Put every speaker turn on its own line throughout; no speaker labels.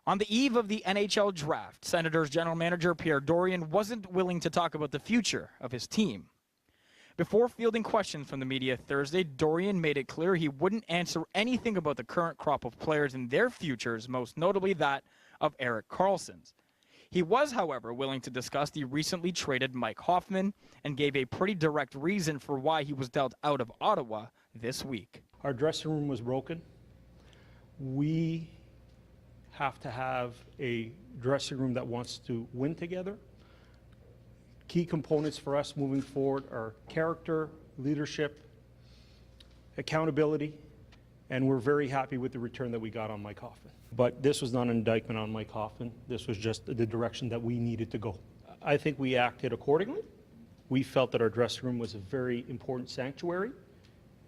On the eve of the NHL draft, Senators general manager Pierre Dorion wasn't willing to talk about the future of his team. Before fielding questions from the media Thursday, Dorion made it clear he wouldn't answer anything about the current crop of players and their futures, most notably that of Erik Karlsson's. He was, however, willing to discuss the recently traded Mike Hoffman and gave a pretty direct reason for why he was dealt out of Ottawa this week.
Our dressing room was broken. We have to have a dressing room that wants to win together. Key components for us moving forward are character, leadership, accountability, and we're very happy with the return that we got on Mike Hoffman. But this was not an indictment on Mike Hoffman. This was just the direction that we needed to go. I think we acted accordingly. We felt that our dressing room was a very important sanctuary,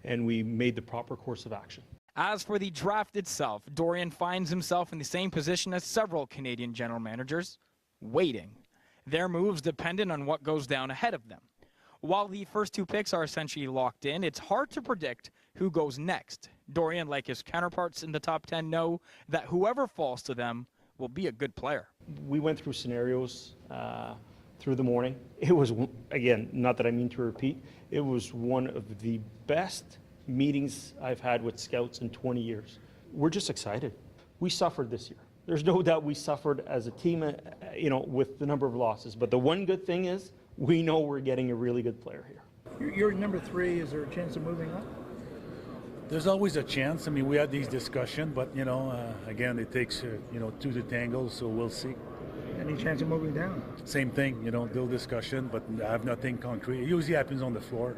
and we made the proper course of action.
As for the draft itself, Dorion finds himself in the same position as several Canadian general managers, waiting. Their moves dependent on what goes down ahead of them. While the first two picks are essentially locked in, it's hard to predict who goes next. Dorion, like his counterparts in the top 10, know that whoever falls to them will be a good player.
We went through scenarios through the morning. It was, again, not that I mean to repeat, it was one of the best meetings I've had with scouts in 20 years. We're just excited. We suffered this year. There's no doubt we suffered as a team, with the number of losses. But the one good thing is we know we're getting a really good player here.
You're number 3. Is there a chance of moving up?
There's always a chance. I mean, we had these discussions, but, again, it takes, 2 to tangle, so we'll see.
Any chance of moving down?
Same thing, still discussion, but I have nothing concrete. It usually happens on the floor.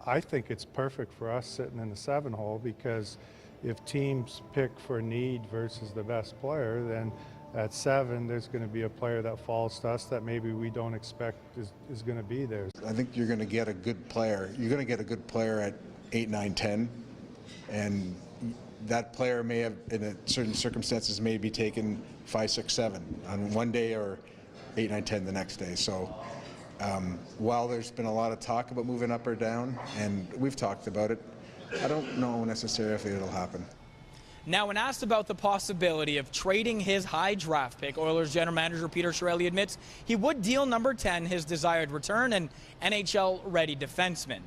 I think it's perfect for us sitting in the 7 hole, because if teams pick for need versus the best player, then at 7 there's going to be a player that falls to us that maybe we don't expect is going to be there.
I think you're going to get a good player. You're going to get a good player at 8, 9, 10, and that player may have, in certain circumstances, may be taken 5, 6, 7 on one day or 8, 9, 10 the next day. So while there's been a lot of talk about moving up or down, and we've talked about it, I don't know necessarily if it'll happen.
Now, when asked about the possibility of trading his high draft pick, Oilers general manager Peter Chiarelli admits he would deal number 10 his desired return and NHL-ready defenseman.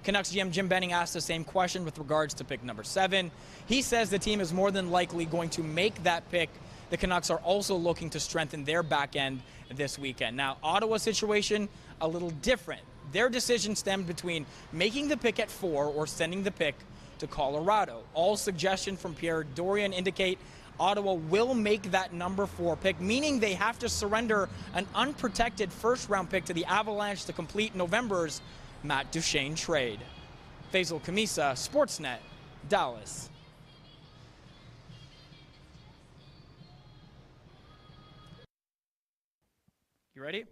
Canucks GM Jim Benning asked the same question with regards to pick number 7. He says the team is more than likely going to make that pick. The Canucks are also looking to strengthen their back end this weekend. Now, Ottawa's situation, a little different. Their decision stemmed between making the pick at 4 or sending the pick to Colorado. All suggestions from Pierre Dorion indicate Ottawa will make that number 4 pick, meaning they have to surrender an unprotected first-round pick to the Avalanche to complete November's Matt Duchene trade. Faisal Khamisa, Sportsnet, Dallas. You ready?